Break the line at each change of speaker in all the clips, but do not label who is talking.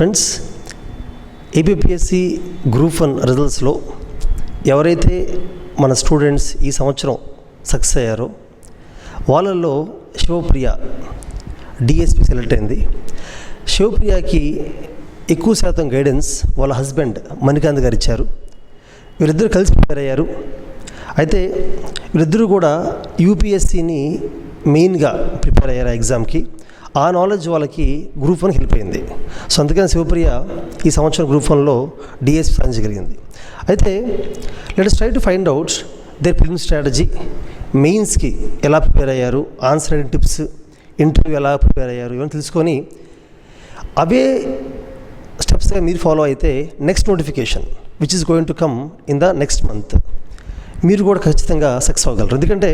Friends, APPSC group 1 రిజల్ట్స్లో ఎవరైతే మన students ఈ సంవత్సరం సక్సెస్ అయ్యారో వాళ్ళల్లో శివప్రియ డిఎస్పి సెలెక్ట్ అయింది. శివప్రియకి ఎక్కువ శాతం గైడెన్స్ వాళ్ళ హస్బెండ్ మణికాంత్ గారు ఇచ్చారు. వీరిద్దరు కలిసి ప్రిపేర్ అయ్యారు. అయితే వీరిద్దరూ కూడా యూపీఎస్సీని మెయిన్గా ప్రిపేర్ అయ్యారు ఎగ్జామ్కి. ఆ నాలెడ్జ్ వాళ్ళకి గ్రూప్ 1 హెల్ప్ అయింది. సో అందుకని శివప్రియ ఈ సంవత్సరం గ్రూప్ 1లో డిఎస్పి సాధించగలిగింది. అయితే let's try to find out their film strategy, మెయిన్స్కి ఎలా ప్రిపేర్ అయ్యారు, ఆన్సర్ రైటింగ్ టిప్స్, ఇంటర్వ్యూ ఎలా ప్రిపేర్ అయ్యారు ఇవన్నీ తెలుసుకొని అవే స్టెప్స్గా మీరు ఫాలో అయితే next notification which is going to come in the next month మీరు కూడా ఖచ్చితంగా సక్సెస్ అవ్వగలరు. ఎందుకంటే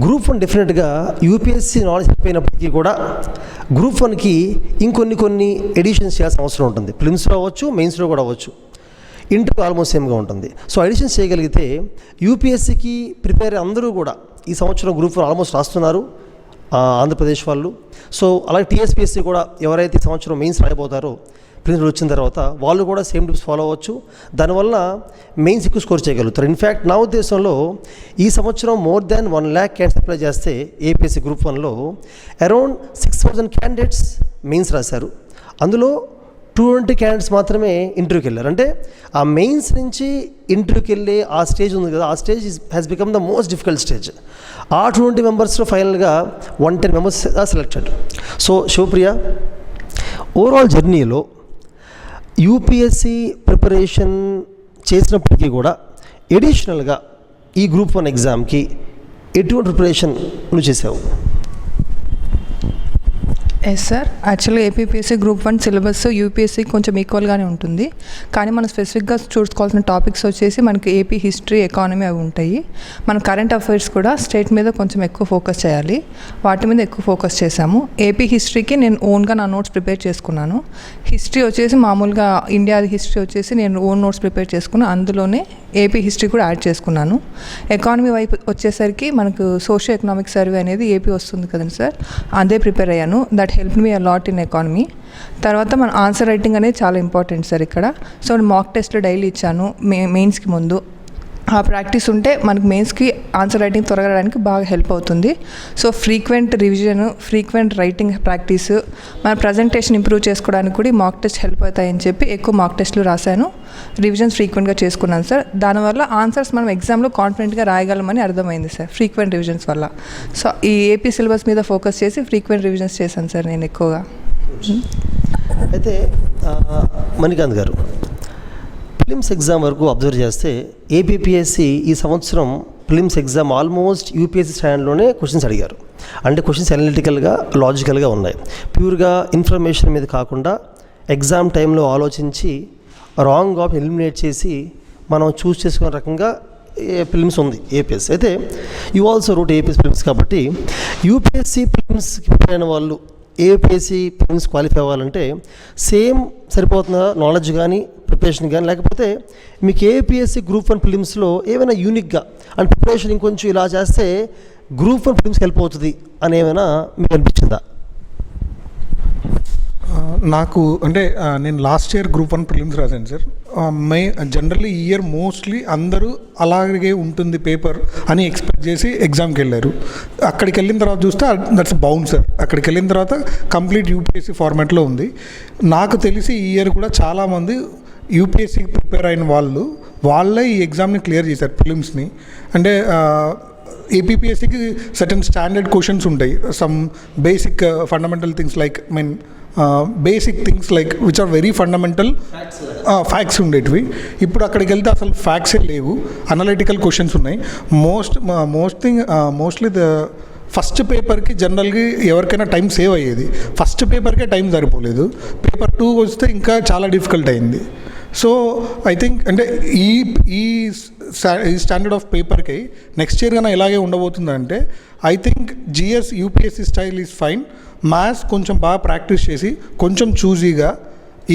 గ్రూప్ 1 డెఫినెట్గా యూపీఎస్సీ నాలెడ్జ్ అయిపోయినప్పటికీ కూడా గ్రూప్ 1కి ఇంకొన్ని ఎడిషన్స్ చేయాల్సిన అవసరం ఉంటుంది. ఫిల్మ్స్లో అవ్వచ్చు, మెయిన్స్లో కూడా అవ్వచ్చు. ఇంటర్వ్యూ ఆల్మోస్ట్ సేమ్గా ఉంటుంది. సో ఎడిషన్స్ చేయగలిగితే యూపీఎస్సీకి ప్రిపేర్ అందరూ కూడా ఈ సంవత్సరం గ్రూప్ 1 ఆల్మోస్ట్ రాస్తున్నారు ఆంధ్రప్రదేశ్ వాళ్ళు. సో అలాగే టీఎస్పీఎస్సీ కూడా ఎవరైతే ఈ సంవత్సరం మెయిన్స్ రాయబోతారో ప్రిన్సిపల్ వచ్చిన తర్వాత వాళ్ళు కూడా సేమ్ టిప్స్ ఫాలో అవ్వచ్చు. దానివల్ల మెయిన్స్ ఎక్కువ స్కోర్ చేయగలుగుతారు. ఇన్ఫ్యాక్ట్ నా ఉద్దేశంలో ఈ సంవత్సరం more than 1 lakh candidates apply చేస్తే ఏపీఎస్సీ గ్రూప్ 1లో అరౌండ్ 6,000 క్యాండిడేట్స్ మెయిన్స్ రాశారు. అందులో 220 క్యాండిడేట్స్ మాత్రమే ఇంటర్వ్యూకి వెళ్ళారు. అంటే ఆ మెయిన్స్ నుంచి ఇంటర్వ్యూకి వెళ్ళే ఆ స్టేజ్ ఉంది కదా, ఆ stage has become the most difficult stage. ఆ 220 మెంబర్స్లో ఫైనల్గా 110 members selected. So Shivapriya overall జర్నీలో యూపీఎస్సీ ప్రిపరేషన్ చేసినప్పటికీ కూడా ఎడిషనల్గా ఈ గ్రూప్ 1 ఎగ్జామ్కి ఎటువంటి ప్రిపరేషన్ నువ్వు చేసావు?
ఎస్ సార్, యాక్చువల్గా ఏపీపీఎస్సీ గ్రూప్ 1 సిలబస్ యూపీఎస్సీ కొంచెం ఈక్వల్గానే ఉంటుంది. కానీ మనం స్పెసిఫిక్గా చూసుకోవాల్సిన టాపిక్స్ వచ్చేసి మనకి ఏపీ హిస్టరీ, ఎకానమీ అవి ఉంటాయి. మన కరెంట్ అఫైర్స్ కూడా స్టేట్ మీద కొంచెం ఎక్కువ ఫోకస్ చేయాలి. వాటి మీద ఎక్కువ ఫోకస్ చేశాము. ఏపీ హిస్టరీకి నేను ఓన్గా నా నోట్స్ ప్రిపేర్ చేసుకున్నాను. హిస్టరీ వచ్చేసి మామూలుగా ఇండియా హిస్టరీ వచ్చేసి నేను ఓన్ నోట్స్ ప్రిపేర్ చేసుకున్నాను. అందులోనే ఏపీ హిస్టరీ కూడా యాడ్ చేసుకున్నాను. ఎకానమీ వైపు వచ్చేసరికి మనకు సోషియో ఎకనామిక్ సర్వే అనేది ఏపీ వస్తుంది కదండి సార్, అదే ప్రిపేర్ అయ్యాను. That help me a lot in economy. తర్వాత మన ఆన్సర్ రైటింగ్ అనేది చాలా ఇంపార్టెంట్ సార్ ఇక్కడ. సో మాక్ టెస్ట్లు డైలీ ఇచ్చాను మెయిన్స్కి ముందు. ఆ ప్రాక్టీస్ ఉంటే మనకి మెయిన్స్కి ఆన్సర్ రైటింగ్ త్వరగా రావడానికి బాగా హెల్ప్ అవుతుంది. So frequent revision, frequent writing practice, మన ప్రజెంటేషన్ ఇంప్రూవ్ చేసుకోవడానికి కూడా మాక్ టెస్ట్ హెల్ప్ అవుతాయని చెప్పి ఎక్కువ మాక్ టెస్ట్లు రాశాను. రివిజన్స్ ఫ్రీక్వెంట్గా చేసుకున్నాను సార్. దానివల్ల ఆన్సర్స్ మనం ఎగ్జామ్లో కాన్ఫిడెంట్గా రాయగలమని అర్థమైంది సార్ ఫ్రీక్వెంట్ రివిజన్స్ వల్ల. సో ఈ ఏపీ సిలబస్ మీద ఫోకస్ చేసి ఫ్రీక్వెంట్ రివిజన్స్ చేశాను సార్ నేను ఎక్కువగా.
అయితే మణికాంత్ గారు, ప్రిలిమ్స్ ఎగ్జామ్ వరకు అబ్జర్వ్ చేస్తే ఏపీపీఎస్సీ ఈ సంవత్సరం ప్రిలిమ్స్ ఎగ్జామ్ ఆల్మోస్ట్ యూపీఎస్సీ స్టాండ్లోనే క్వశ్చన్స్ అడిగారు. అంటే క్వశ్చన్స్ అనలిటికల్గా, లాజికల్గా ఉన్నాయి. ప్యూర్గా ఇన్ఫర్మేషన్ మీద కాకుండా ఎగ్జామ్ టైంలో ఆలోచించి రాంగ్ ఆప్షన్ ఎలిమినేట్ చేసి మనం చూస్ చేసుకునే రకంగా ఫిల్మ్స్ ఉంది ఏపీఎస్సీ. అయితే యూ ఆల్సో రూట్ ఏపీఎస్ ఫిల్మ్స్ కాబట్టి యూపీఎస్సీ ఫిల్మ్స్కి ప్రిపేర్ అయిన వాళ్ళు ఏపీఎస్సీ ఫిల్మ్స్ క్వాలిఫై అవ్వాలంటే సేమ్ సరిపోతుందా నాలెడ్జ్ కానీ ప్రిపరేషన్ కానీ, లేకపోతే మీకు ఏపీఎస్సీ గ్రూప్ 1 ఫిలిమ్స్లో ఏమైనా యూనిక్గా అండ్ ప్రిపరేషన్ ఇంకొంచెం ఇలా చేస్తే గ్రూప్ 1 ఫిలిమ్స్కి హెల్ప్ అవుతుంది అని ఏమైనా మీకు అనిపించిందా?
నాకు అంటే నేను లాస్ట్ ఇయర్ గ్రూప్ 1 ప్రిలిమ్స్ రాశాను సార్. జనరల్లీ ఈ ఇయర్ మోస్ట్లీ అందరూ అలాగే ఉంటుంది పేపర్ అని ఎక్స్పెక్ట్ చేసి ఎగ్జామ్కి వెళ్ళారు. అక్కడికి వెళ్ళిన తర్వాత చూస్తే దట్స్ బౌండ్ సార్. అక్కడికి వెళ్ళిన తర్వాత కంప్లీట్ యూపీఎస్సీ ఫార్మాట్లో ఉంది. నాకు తెలిసి ఈ ఇయర్ కూడా చాలామంది యూపీఎస్సీకి ప్రిపేర్ అయిన వాళ్ళే ఈ ఎగ్జామ్ని క్లియర్ చేశారు ప్రిలిమ్స్ని. అంటే ఏపీపీఎస్సీకి సర్టన్ స్టాండర్డ్ క్వశ్చన్స్ ఉంటాయి, some basic fundamental things like basic things like which are very fundamental facts ఉండేటివి. ఇప్పుడు అక్కడికి వెళ్తే అసలు ఫ్యాక్ట్సే లేవు, అనలిటికల్ క్వశ్చన్స్ ఉన్నాయి. మోస్ట్లీ ద ఫస్ట్ పేపర్కి జనరల్గా ఎవరికైనా టైం సేవ్ అయ్యేది, ఫస్ట్ పేపర్కే టైం సరిపోలేదు. పేపర్ 2 వస్తే ఇంకా చాలా డిఫికల్ట్ అయింది. సో ఐ థింక్ అంటే ఈ స్టాండర్డ్ ఆఫ్ పేపర్కి నెక్స్ట్ ఇయర్ కన్నా ఎలాగే ఉండబోతుందంటే I think GS UPSC style is fine. Maths కొంచెం బాగా ప్రాక్టీస్ చేసి కొంచెం చూజీగా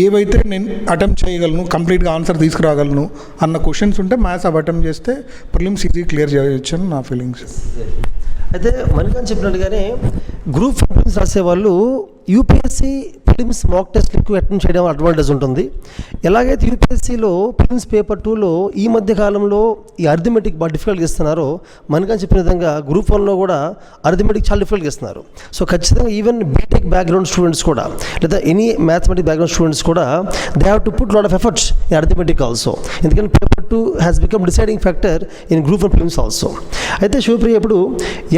ఏవైతే నేను అటెంప్ట్ చేయగలను, కంప్లీట్గా ఆన్సర్ తీసుకురాగలను అన్న క్వశ్చన్స్ ఉంటే మ్యాథ్స్ అవి అటెంప్ట్ చేస్తే ప్రిలిమ్స్ ఈజీ క్లియర్ చేయొచ్చు అని నా ఫీలింగ్స్.
అయితే మణికాంత్ చెప్పినట్టుగానే గ్రూప్ ఫిలిమ్స్ రాసేవాళ్ళు యూపీఎస్సీ ఫిలిమ్స్ మాక్ టెస్ట్ ఎక్కువ అటెండ్ చేయడం అడ్వాంటేజ్ ఉంటుంది. ఎలాగైతే యూపీఎస్సీలో ఫిలిమ్స్ పేపర్ 2లో ఈ మధ్య కాలంలో ఈ అర్థమెటిక్ బాగా డిఫికల్ట్గా ఇస్తున్నారో, మనకని చెప్పిన విధంగా గ్రూప్ 1లో కూడా అర్థమెటిక్ చాలా డిఫికల్ట్గా ఇస్తున్నారు. సో ఖచ్చితంగా ఈవెన్ బీటెక్ బ్యాక్గ్రౌండ్ స్టూడెంట్స్ కూడా, లేదా ఎనీ మ్యాథమెటిక్ బ్యాక్గ్రౌండ్ స్టూడెంట్స్ కూడా they have to put lot of efforts in arithmetic also. ఎందుకంటే paper 2 has become deciding factor in group 1 prelims also. అయితే శివప్రియ, ఇప్పుడు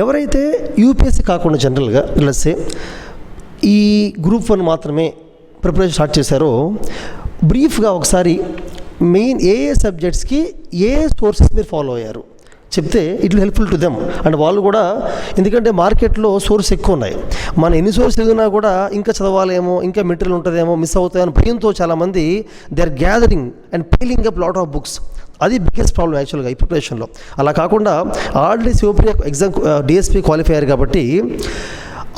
ఎవరైతే యూపీఎస్సీ కాకుండా జనరల్గా లెట్స్ ఈ గ్రూప్ 1 మాత్రమే ప్రిపరేషన్ స్టార్ట్ చేశారో, బ్రీఫ్గా ఒకసారి మెయిన్ ఏ సబ్జెక్ట్స్కి ఏ సోర్సెస్ మీరు ఫాలో అయ్యారు చెప్తే it will helpful to them. And వాళ్ళు కూడా, ఎందుకంటే మార్కెట్లో సోర్స్ ఎక్కువ ఉన్నాయి, మనం ఎన్ని సోర్స్ చదివినా కూడా ఇంకా చదవాలేమో, ఇంకా మెటీరియల్ ఉంటుందేమో, మిస్ అవుతాయని భయంతో చాలామంది they are gathering and piling up lot of books. అది బిగ్గెస్ట్ ప్రాబ్లం యాక్చువల్గా ఈ ప్రిపరేషన్లో. అలా కాకుండా already Shivapriya exam DSP qualify అయ్యారు కాబట్టి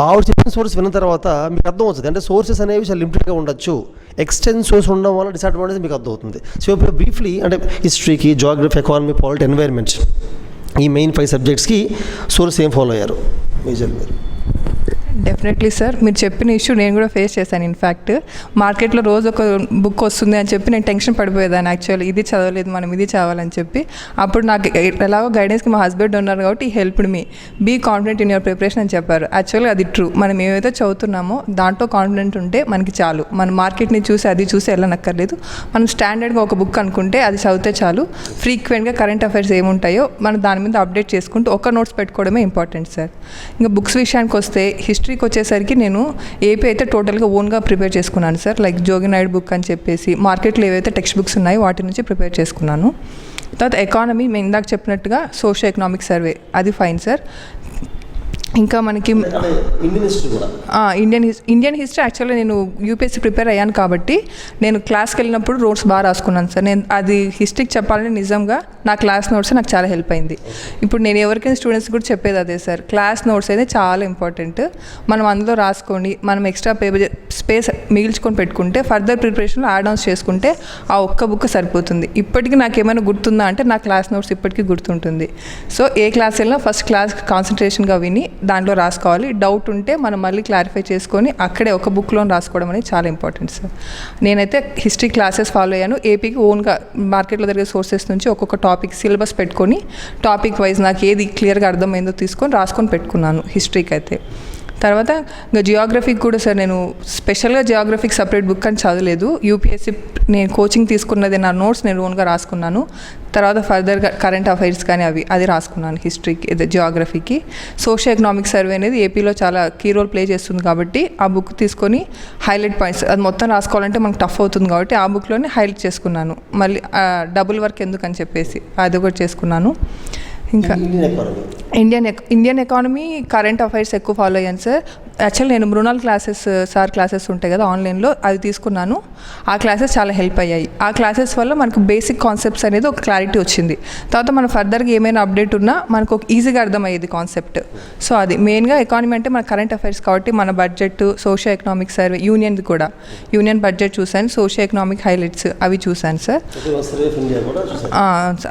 ఆవిడ చెప్పిన సోర్స్ విన్న తర్వాత మీకు అర్థమవుతుంది. అంటే సోర్సెస్ అనేవి చాలా లిమిటెడ్గా ఉండొచ్చు, ఎక్స్టెన్స్ సోర్స్ ఉండడం వల్ల డిసడ్వాంటేజ్ మీకు అర్థమవుతుంది. సో ఇప్పుడు బ్రీఫ్లీ అంటే హిస్టరీకి, జోగ్రఫీ, ఎకానమీ, పాలిటీ, ఎన్వైర్న్మెంట్ ఈ మెయిన్ 5 సబ్జెక్ట్స్కి సోర్స్ ఏం ఫాలో అయ్యారు మేజర్ మీరు?
డెఫినెట్లీ సార్, మీరు చెప్పిన ఇష్యూ నేను కూడా ఫేస్ చేశాను. ఇన్ఫ్యాక్ట్ మార్కెట్లో రోజు ఒక బుక్ వస్తుంది అని చెప్పి నేను టెన్షన్ పడిపోయేదాన్ని. యాక్చువల్లీ ఇది చదవలేదు, మనం ఇది చదవాలని చెప్పి. అప్పుడు నాకు ఎలాగో గైడెన్స్కి మా హస్బెండ్ ఉన్నారు కాబట్టి helped me be confident in your preparation అని చెప్పారు. యాక్చువల్లీ అది ట్రూ. మనం ఏవైతే చదువుతున్నామో దాంట్లో కాన్ఫిడెంట్ ఉంటే మనకి చాలు. మన మార్కెట్ని చూసి అది చూసి వెళ్ళనక్కర్లేదు. మనం స్టాండర్డ్గా ఒక బుక్ అనుకుంటే అది చదివితే చాలు. ఫ్రీక్వెంట్గా కరెంట్ అఫైర్స్ ఏముంటాయో మనం దాని మీద అప్డేట్ చేసుకుంటూ ఒక నోట్స్ పెట్టుకోవడమే ఇంపార్టెంట్ సార్. ఇంకా బుక్స్ విషయానికి వస్తే, హిస్టరీకి వచ్చేసరికి నేను ఏపీ అయితే టోటల్గా ఓన్గా ప్రిపేర్ చేసుకున్నాను సార్. లైక్ జోగి నాయుడు బుక్ అని చెప్పేసి మార్కెట్లో ఏవైతే టెక్స్ట్ బుక్స్ ఉన్నాయో వాటి నుంచి ప్రిపేర్ చేసుకున్నాను. తర్వాత ఎకానమీ మేము ఇందాక చెప్పినట్టుగా సోషల్ ఎకనామిక్ సర్వే అది ఫైన్ సార్. ఇంకా మనకి ఇండియన్ హిస్టరీ యాక్చువల్గా నేను యూపీఎస్సీ ప్రిపేర్ అయ్యాను కాబట్టి నేను క్లాస్కి వెళ్ళినప్పుడు నోట్స్ బాగా రాసుకున్నాను సార్. నేను అది హిస్టరీకి చెప్పాలంటే నిజంగా నా క్లాస్ నోట్స్ నాకు చాలా హెల్ప్ అయింది. ఇప్పుడు నేను ఎవరికైనా స్టూడెంట్స్ కూడా చెప్పేది అదే సార్, క్లాస్ నోట్స్ అయితే చాలా ఇంపార్టెంట్. మనం అందులో రాసుకొని మనం ఎక్స్ట్రా పేపర్ స్పేస్ మిగిల్చుకొని పెట్టుకుంటే ఫర్దర్ ప్రిపరేషన్లో యాడ్ ఆన్స్ చేసుకుంటే ఆ ఒక్క బుక్ సరిపోతుంది. ఇప్పటికీ నాకు ఏమైనా గుర్తుందా అంటే నా క్లాస్ నోట్స్ ఇప్పటికీ గుర్తుంటుంది. సో ఏ క్లాస్ వెళ్ళినా ఫస్ట్ క్లాస్ కాన్సన్ట్రేషన్గా విని దాంట్లో రాసుకోవాలి. డౌట్ ఉంటే మనం మళ్ళీ క్లారిఫై చేసుకొని అక్కడే ఒక బుక్లో రాసుకోవడం అనేది చాలా ఇంపార్టెంట్ సార్. నేనైతే హిస్టరీ క్లాసెస్ ఫాలో అయ్యాను. ఏపీకి ఓన్గా మార్కెట్లో జరిగే సోర్సెస్ నుంచి ఒక్కొక్క టాపిక్ సిలబస్ పెట్టుకొని టాపిక్ వైజ్ నాకు ఏది క్లియర్గా అర్థమైందో తీసుకొని రాసుకొని పెట్టుకున్నాను హిస్టరీకి అయితే. తర్వాత ఇంకా జియోగ్రఫీకి కూడా సార్ నేను స్పెషల్గా జియోగ్రఫీకి సపరేట్ బుక్ అని చదవలేదు. యూపీఎస్సీ నేను కోచింగ్ తీసుకున్నది నా నోట్స్ నేను ఓన్గా రాసుకున్నాను. తర్వాత ఫర్దర్గా కరెంట్ అఫైర్స్ కానీ అది రాసుకున్నాను హిస్టరీకి, జియోగ్రఫీకి. సోషల్ ఎకనామిక్ సర్వే అనేది ఏపీలో చాలా కీ రోల్ ప్లే చేస్తుంది కాబట్టి ఆ బుక్ తీసుకొని హైలైట్ పాయింట్స్ అది మొత్తం రాసుకోవాలంటే మనకు టఫ్ అవుతుంది కాబట్టి ఆ బుక్లోనే హైలైట్ చేసుకున్నాను. మళ్ళీ డబుల్ వర్క్ ఎందుకు అని చెప్పేసి అది ఒకటి చేసుకున్నాను. ఇంకా ఇండియన్ ఎకానమీ కరెంట్ అఫైర్స్ ఎక్కువ ఫాలో అయ్యాను సార్. యాక్చువల్లీ నేను మృణాల్ క్లాసెస్ సార్ క్లాసెస్ ఉంటాయి కదా ఆన్లైన్లో, అది తీసుకున్నాను. ఆ క్లాసెస్ చాలా హెల్ప్ అయ్యాయి. ఆ క్లాసెస్ వల్ల మనకు బేసిక్ కాన్సెప్ట్స్ అనేది ఒక క్లారిటీ వచ్చింది. తర్వాత మనం ఫర్దర్గా ఏమైనా అప్డేట్ ఉన్నా మనకు ఒక ఈజీగా అర్థమయ్యేది కాన్సెప్ట్. సో అది మెయిన్గా ఎకానమీ అంటే మన కరెంట్ అఫైర్స్ కాబట్టి మన బడ్జెట్, సోషల్ ఎకనామిక్ సర్వే, యూనియన్ది కూడా యూనియన్ బడ్జెట్ చూశాను, సోషల్ ఎకనామిక్ హైలైట్స్ అవి చూశాను సార్.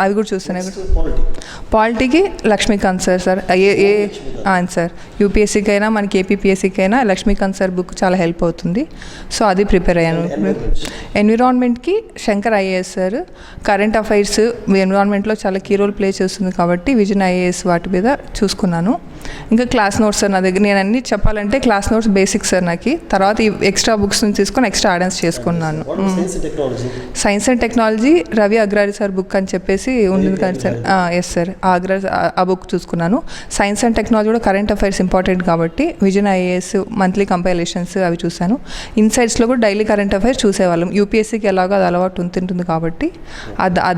అవి కూడా చూసాను. పాలిటీకి లక్ష్మీకాంత్ సార్ సార్ యూపీఎస్సీకి అయినా మనకి ఏపీపీఎస్సీకి అయినా లక్ష్మీకాంత్ సార్ బుక్ చాలా హెల్ప్ అవుతుంది. సో అది ప్రిపేర్ అయ్యాను. ఎన్విరాన్మెంట్కి Shankar IAS sir. Current affairs ఎన్విరాన్మెంట్లో చాలా కీ రోల్ ప్లే చేస్తుంది కాబట్టి విజన్ ఐఏఎస్ వాటి మీద చూసుకున్నాను. ఇంకా క్లాస్ నోట్స్ సార్ నా దగ్గర నేను అన్ని చెప్పాలంటే క్లాస్ నోట్స్ బేసిక్ సార్ నాకు. తర్వాత ఈ ఎక్స్ట్రా బుక్స్ నుంచి తీసుకొని ఎక్స్ట్రా ఆడెన్స్ చేసుకున్నాను. Science and technology Ravi Agrahari sir book అని చెప్పేసి ఉంటుంది కదా సార్. ఎస్ సార్, ఆ బుక్ చూసుకున్నాను. సైన్స్ అండ్ టెక్నాలజీ కూడా కరెంట్ అఫైర్స్ ఇంపార్టెంట్ కాబట్టి విజన్ ఐఏఎస్ మంత్లీ కంపైలేషన్స్ అవి చూశాను. ఇన్సైట్స్లో కూడా డైలీ కరెంట్ అఫైర్స్ చూసేవాళ్ళం. యూపీఎస్సీకి ఎలాగో అది అలవాటు ఉంటుంది కాబట్టి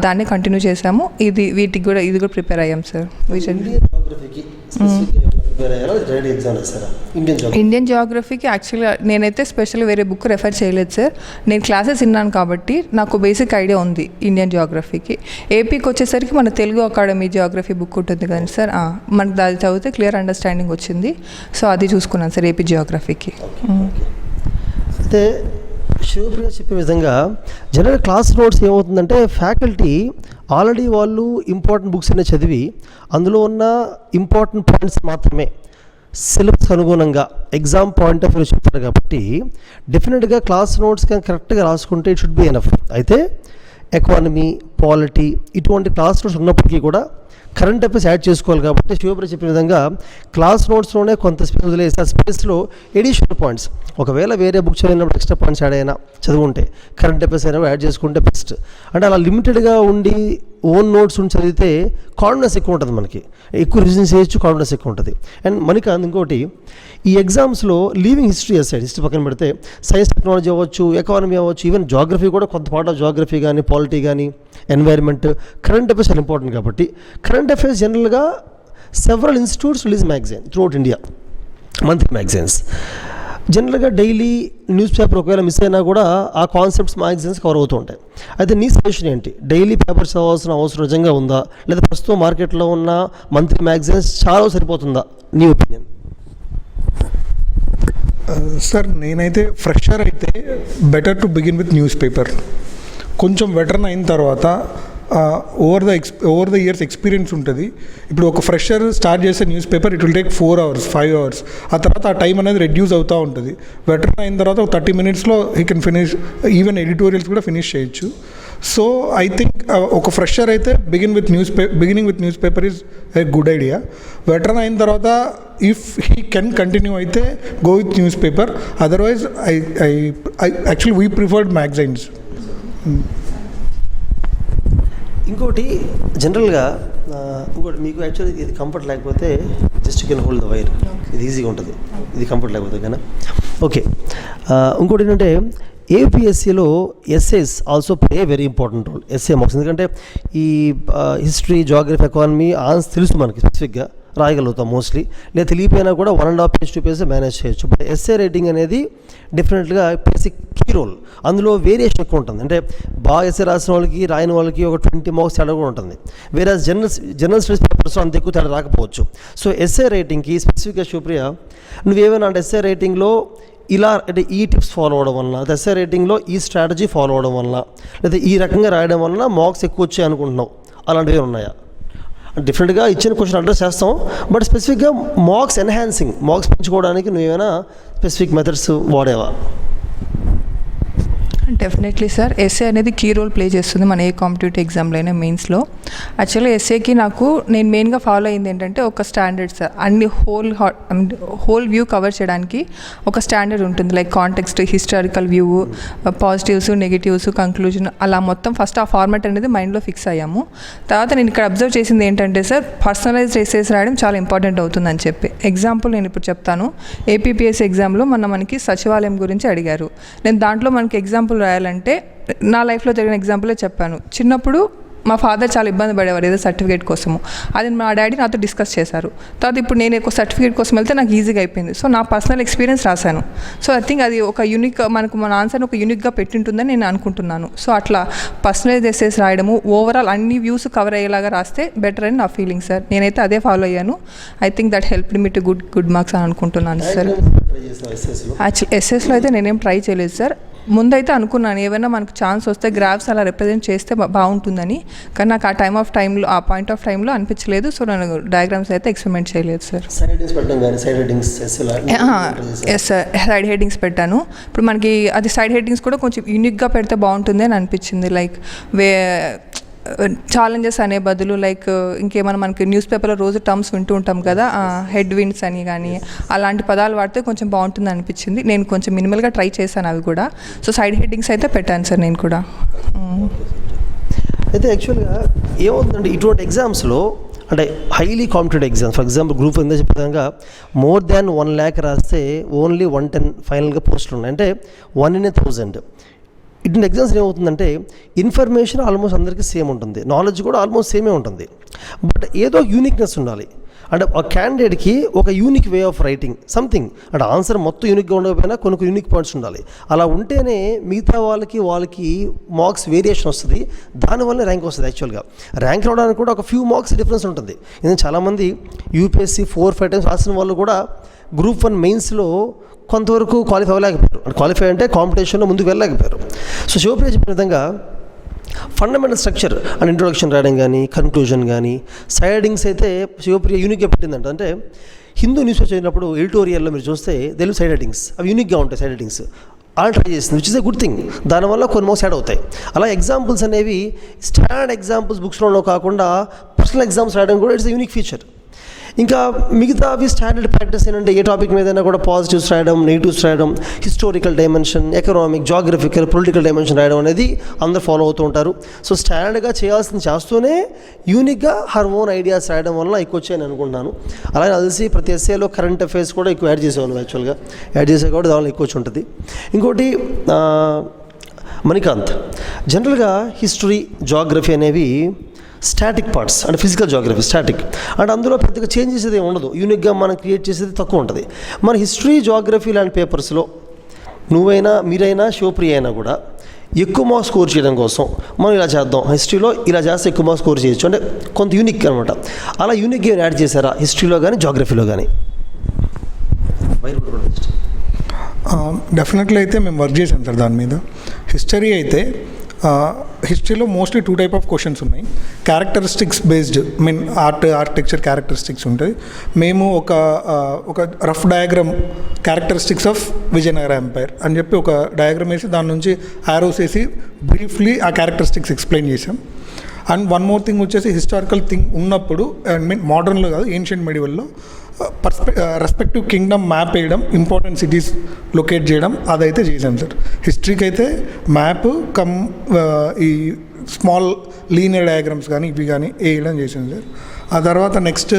దాన్ని కంటిన్యూ చేసాము. వీటికి కూడా ఇది కూడా ప్రిపేర్ అయ్యాం సార్. విజన్ ఇండియన్ జియోగ్రఫీకి యాక్చువల్గా నేనైతే స్పెషల్ వేరే బుక్ రెఫర్ చేయలేదు సార్. నేను క్లాసెస్ విన్నాను కాబట్టి నాకు బేసిక్ ఐడియా ఉంది ఇండియన్ జియోగ్రఫీకి. ఏపీకి వచ్చేసరికి మన తెలుగు అకాడమీ జియోగ్రఫీ బుక్ ఉంటుంది కదండి సార్, మనకు దాన్ని చదివితే క్లియర్ అండర్స్టాండింగ్ వచ్చింది. సో అది చూసుకున్నాను సార్ ఏపీ జియోగ్రఫీకి.
అయితే శివప్రియ చెప్పే విధంగా జనరల్ క్లాస్ నోట్స్ ఏమవుతుందంటే ఫ్యాకల్టీ ఆల్రెడీ వాళ్ళు ఇంపార్టెంట్ బుక్స్ అనే చదివి అందులో ఉన్న ఇంపార్టెంట్ పాయింట్స్ మాత్రమే సిలబస్ అనుగుణంగా ఎగ్జామ్ పాయింట్ ఆఫ్ వ్యూ చెప్తారు కాబట్టి డెఫినెట్గా క్లాస్ నోట్స్ కానీ కరెక్ట్గా రాసుకుంటే ఇట్ షుడ్ బి ఎనఫ్. అయితే ఎకానమీ, పాలిటీ ఇటువంటి క్లాస్ నోట్స్ ఉన్నప్పటికీ కూడా కరెంట్ అఫైర్స్ యాడ్ చేసుకోవాలి కాబట్టి శివప్రియ చెప్పిన విధంగా క్లాస్ నోట్స్లోనే కొంత స్పేస్ వదిలేసి ఆ స్పేస్లో ఎడిషనల్ పాయింట్స్, ఒకవేళ వేరే బుక్ చదివినప్పుడు ఎక్స్ట్రా పాయింట్స్ యాడ్ అయినా చదువుంటే కరెంట్ అఫైర్స్ అయినా యాడ్ చేసుకుంటే బెస్ట్. అంటే అలా లిమిటెడ్గా ఉండి ఓన్ నోట్స్ ఉండి చదివితే కాన్ఫిడెన్స్ ఎక్కువ ఉంటుంది, మనకి ఎక్కువ రివిజన్ చేయొచ్చు, కాన్ఫిడెన్స్ ఎక్కువ ఉంటుంది. అండ్ మనకి ఇంకోటి, ఈ ఎగ్జామ్స్లో లీవింగ్ హిస్టరీ అసైడ్, హిస్టరీ పక్కన పెడితే సైన్స్, టెక్నాలజీ అవ్వచ్చు, ఎకానమీ అవ్వచ్చు, ఈవెన్ జాగ్రఫీ కూడా కొంత పార్ట్ ఆఫ్ జాగ్రఫీ కానీ, పాలిటీ కానీ, ఎన్వైర్న్మెంట్, కరెంట్ అఫైర్స్ చాలా ఇంపార్టెంట్ కాబట్టి కరెంట్ అఫైర్స్ జనరల్గా several institutes release magazine throughout India, monthly magazines. జనరల్గా డైలీ న్యూస్ పేపర్ ఒకవేళ మిస్ అయినా కూడా ఆ కాన్సెప్ట్స్ మ్యాగజైన్స్ కవర్ అవుతూ ఉంటాయి. అయితే నీ సజెషన్ ఏంటి? డైలీ పేపర్స్ చదవాల్సిన అవసరం నిజంగా ఉందా, లేదా ప్రస్తుతం మార్కెట్లో ఉన్న మంత్లీ మ్యాగజైన్స్ చాలా సరిపోతుందా, నీ ఒపీనియన్?
సార్ నేనైతే ఫ్రెషర్ అయితే better to begin with news paper. కొంచెం వెటర్న్ అయిన తర్వాత ఓవర్ ద ఇయర్స్ ఎక్స్పీరియన్స్ ఉంటుంది. ఇప్పుడు ఒక ఫ్రెషర్ స్టార్ట్ చేసే news paper it will take 4 hours 5 hours. ఆ తర్వాత ఆ టైం అనేది రెడ్యూస్ అవుతూ ఉంటుంది. వెటర్న్ అయిన తర్వాత ఒక 30 minutesలో he can finish, even editorials కూడా ఫినిష్ చేయొచ్చు. సో ఐ థింక్ ఒక ఫ్రెషర్ అయితే beginning with newspaper is a good idea. Veteran అయిన తర్వాత ఇఫ్ హీ కెన్ కంటిన్యూ అయితే go with newspaper. Otherwise I actually we preferred magazines.
ఇంకోటి జనరల్గా ఇంకోటి మీకు యాక్చువల్లీ ఇది కంఫర్ట్ లేకపోతే just you can hold the wire, ఇది ఈజీగా ఉంటుంది. ఇది కంఫర్ట్ లేకపోతే కానీ ఓకే. ఇంకోటి ఏంటంటే ఏపీఎస్సీలో SAs also play very important role. SA marks, ఎందుకంటే ఈ హిస్టరీ, జాగ్రఫీ, ఎకానమీ ఆన్సర్ తెలుసు మనకి, స్పెసిఫిక్గా రాయగలుగుతాం మోస్ట్లీ. లేదా తెలియపోయినా కూడా 1.5 page 2 pages మేనేజ్ చేయొచ్చు. బట్ ఎస్ఏ రైటింగ్ అనేది డెఫినెట్గా బేసిక్ కీ రోల్. అందులో వేరియేషన్ ఎక్కువ ఉంటుంది. అంటే బాగా ఎస్ఏ రాసిన వాళ్ళకి, రాయని వాళ్ళకి ఒక 20 marks తేడా కూడా ఉంటుంది. వేరే జనరల్ స్టడీస్ పేపర్స్ అంత ఎక్కువ తేడా రాకపోవచ్చు. సో ఎస్ఏ రైటింగ్కి స్పెసిఫిక్గా శివప్రియ నువ్వేమైనా అంటే ఎస్ఏ రైటింగ్లో ఇలా అంటే ఈ టిప్స్ ఫాలో అవడం వలన, లేదా ఎస్ఏ రైటింగ్లో ఈ స్ట్రాటజీ ఫాలో అవడం వలన, లేదా ఈ రకంగా రాయడం వలన మార్క్స్ ఎక్కువ వచ్చాయి అనుకుంటున్నావు, అలాంటివి ఉన్నాయా? డిఫరెంట్గా ఇచ్చిన క్వశ్చన్ అడ్రస్ చేస్తాం, బట్ స్పెసిఫిక్గా మార్క్స్ ఎన్హాన్సింగ్, మార్క్స్ పెంచుకోవడానికి నువ్వేమైనా స్పెసిఫిక్ మెథడ్స్ వాడేవా?
డెఫినెట్లీ సార్, ఎస్ఏ అనేది కీ రోల్ ప్లే చేస్తుంది మన ఏ కాంపిటేటివ్ ఎగ్జామ్లో అయినా, మెయిన్స్లో. యాక్చువల్లీ ఎస్ఏకి నేను మెయిన్గా ఫాలో అయింది ఏంటంటే ఒక స్టాండర్డ్ సార్. అన్ని హోల్ వ్యూ కవర్ చేయడానికి ఒక స్టాండర్డ్ ఉంటుంది. Like context, historical view, positives, negatives, conclusion, అలా మొత్తం ఫస్ట్ ఆ ఫార్మాట్ అనేది మైండ్లో ఫిక్స్ అయ్యాము. తర్వాత నేను ఇక్కడ అబ్జర్వ్ చేసింది ఏంటంటే సార్, పర్సనలైజ్డ్ ఎస్సేస్ రాయడం చాలా ఇంపార్టెంట్ అవుతుందని చెప్పి. ఎగ్జాంపుల్ నేను ఇప్పుడు చెప్తాను. ఏపీపీఎస్సీ ఎగ్జామ్లో మనకి సచివాలయం గురించి అడిగారు. నేను దాంట్లో మనకి ఎగ్జాంపుల్ రాయాలంటే నా లైఫ్లో జరిగిన ఎగ్జాంపులే చెప్పాను. చిన్నప్పుడు మా ఫాదర్ చాలా ఇబ్బంది పడేవారు ఏదో సర్టిఫికేట్ కోసము. అది మా డాడీ నాతో డిస్కస్ చేశారు. తర్వాత ఇప్పుడు నేను ఒక సర్టిఫికేట్ కోసం వెళ్తే నాకు ఈజీగా అయిపోయింది. సో నా పర్సనల్ ఎక్స్పీరియన్స్ రాశాను. సో ఐ థింక్ అది ఒక యూనిక్, మన ఆన్సర్ని ఒక యూనిక్గా పెట్టింటుందని నేను అనుకుంటున్నాను. సో అట్లా పర్సనలైజ్ ఎస్సేస్ రాయడము, ఓవరాల్ అన్ని వ్యూస్ కవర్ అయ్యేలాగా రాస్తే బెటర్ అని నా ఫీలింగ్ సార్. నేనైతే అదే ఫాలో అయ్యాను. I think that helped me to good marks అని అనుకుంటున్నాను సార్. యాక్చువల్లీ ఎస్ఎస్లో అయితే నేనేం ట్రై చేయలేదు సార్. ముందైతే అనుకున్నాను ఏమైనా మనకు ఛాన్స్ వస్తే గ్రాఫ్స్ అలా రిప్రజెంట్ చేస్తే బాగుంటుందని, కానీ నాకు ఆ పాయింట్ ఆఫ్ టైంలో అనిపించలేదు. సో నేను డయాగ్రామ్స్ అయితే ఎక్స్పెరిమెంట్ చేయలేదు sir. Yes sir, side headings పెట్టాను. ఇప్పుడు మనకి అది సైడ్ హెడ్డింగ్స్ కూడా కొంచెం యూనిక్గా పెడితే బాగుంటుంది అని అనిపించింది. లైక్ ఛాలెంజెస్ అనే బదులు లైక్ ఇంకేమైనా మనకి న్యూస్ పేపర్లో రోజు టర్మ్స్ వింటూ ఉంటాం కదా, హెడ్ విండ్స్ అని కానీ అలాంటి పదాలు వాడితే కొంచెం బాగుంటుంది అనిపించింది. నేను కొంచెం మినిమల్గా ట్రై చేశాను అవి కూడా. సో సైడ్ హెడ్డింగ్స్ అయితే పెట్టాను సార్ నేను కూడా.
అయితే యాక్చువల్గా ఏమవుతుందంటే ఇటువంటి ఎగ్జామ్స్లో అంటే highly competitive exams, for example group ఎంత చెప్పే విధంగా more than 1 lakh రాస్తే ఓన్లీ 110 ఫైనల్గా పోస్టులు ఉన్నాయి. అంటే 1 in 1000. ఇటువంటి ఎగ్జామ్స్ ఏమవుతుందంటే ఇన్ఫర్మేషన్ ఆల్మోస్ట్ అందరికీ సేమ్ ఉంటుంది, నాలెడ్జ్ కూడా ఆల్మోస్ట్ సేమే ఉంటుంది. బట్ ఏదో యూనిక్నెస్ ఉండాలి. అంటే ఆ క్యాండిడేట్కి ఒక unique way of writing something, అంటే ఆన్సర్ మొత్తం యూనిక్గా ఉండకపోయినా కొన్ని యూనిక్ పాయింట్స్ ఉండాలి. అలా ఉంటేనే మిగతా వాళ్ళకి మార్క్స్ వేరియేషన్ వస్తుంది, దానివల్ల ర్యాంక్ వస్తుంది. యాక్చువల్గా ర్యాంక్ రావడానికి కూడా ఒక ఫ్యూ మార్క్స్ డిఫరెన్స్ ఉంటుంది. ఎందుకంటే చాలామంది యూపీఎస్సీ 4-5 times రాసిన వాళ్ళు కూడా గ్రూప్ 1 మెయిన్స్లో కొంతవరకు క్వాలిఫై అవ్వలేకపోయారు. క్వాలిఫై అంటే కాంపిటీషన్లో ముందుకు వెళ్ళలేకపోయారు. సో శివప్రియ చెప్పిన విధంగా ఫండమెంటల్ స్ట్రక్చర్ అండ్ ఇంట్రొడక్షన్ రాయడం కానీ, కన్క్లూజన్ కానీ, సైడింగ్స్ అయితే శివప్రియ యూనిక్గా పెట్టిందంట. అంటే హిందూ న్యూస్ పేపర్ చదివినప్పుడు ఎడిటోరియల్లో మీరు చూస్తే తెలుగు సైడ్ హెడ్డింగ్స్ అవి యూనిక్గా ఉంటాయి. సైడ్ హెడ్డింగ్స్ అలా ట్రై చేసింది, which is a good thing. దానివల్ల కొన్ని మోస్ట్ యాడ్ అవుతాయి. అలా ఎగ్జాంపుల్స్ అనేవి స్టాండర్డ్ ఎగ్జాంపుల్స్ బుక్స్లో కాకుండా పర్సనల్ ఎగ్జామ్స్ రాయడం కూడా ఇట్స్ ఎ యూనిక్ ఫీచర్. ఇంకా మిగతావి స్టాండర్డ్ ప్రాక్టీస్ ఏంటంటే ఏ టాపిక్ మీదైనా కూడా పాజిటివ్స్ రాయడం, నెగిటివ్స్ రాయడం, historical dimension, economic, geographical, political dimension రాయడం అనేది అందరూ ఫాలో అవుతూ ఉంటారు. సో స్టాండర్డ్గా చేయాల్సింది చేస్తూనే యూనిక్గా హర్ ఓన్ ఐడియాస్ రాయడం వల్ల ఎక్కువ వచ్చాయని అనుకుంటున్నాను. అలాగే తెలిసి ప్రతి ఎస్ఏలో కరెంట్ అఫైర్స్ కూడా ఎక్కువ యాడ్ చేసేవాళ్ళం. యాక్చువల్గా యాడ్ చేసే కూడా దానిలో ఎక్కువ వచ్చి ఉంటుంది. ఇంకోటి మణికాంత్, జనరల్గా హిస్టరీ, జాగ్రఫీ అనేవి స్టాటిక్ పార్ట్స్, అంటే ఫిజికల్ జాగ్రఫీ స్టాటిక్, అంటే అందులో పెద్దగా చేంజ్ చేసేది ఉండదు, యూనిక్గా మనం క్రియేట్ చేసేది తక్కువ ఉంటుంది. మన హిస్టరీ, జాగ్రఫీ లాంటి పేపర్స్లో నువ్వైనా మీరైనా శివప్రియ అయినా కూడా ఎక్కువ మార్క్స్ స్కోర్ చేయడం కోసం మనం ఇలా చేద్దాం, హిస్టరీలో ఇలా చేస్తే ఎక్కువ మార్క్స్ స్కోర్ చేయొచ్చు, అంటే కొంత యూనిక్ అనమాట. అలా యూనిక్ ఏమైనా యాడ్ చేశారా హిస్టరీలో కానీ జాగ్రఫీలో కానీ?
డెఫినెట్లీ అయితే మేము వర్క్ చేసాం సార్ దాని మీద. హిస్టరీ అయితే హిస్టరీలో మోస్ట్లీ 2 టైప్ ఆఫ్ క్వశ్చన్స్ ఉన్నాయి. Characteristics based, mean architecture characteristics ఉంటాయి. మేము ఒక rough diagram characteristics of Vijayanagara empire అని చెప్పి ఒక డయాగ్రామ్ వేసి దాని నుంచి ఆరోస్ వేసి బ్రీఫ్లీ ఆ క్యారెక్టరిస్టిక్స్ ఎక్స్ప్లెయిన్ చేసాం. అండ్ వన్ మోర్ థింగ్ వచ్చేసి హిస్టారికల్ థింగ్ ఉన్నప్పుడు, ఐ మీన్ మోడర్న్లో కాదు, ఏన్షియంట్ మెడివల్లో రెస్పెక్టివ్ కింగ్డమ్ మ్యాప్ వేయడం, ఇంపార్టెంట్ సిటీస్ లొకేట్ చేయడం, అదైతే చేసాం సార్. హిస్టరీకి అయితే మ్యాప్ కమ్ ఈ స్మాల్ లీనియర్ డయాగ్రామ్స్ కానీ ఇవి కానీ వేయడం చేసాం సార్. ఆ తర్వాత next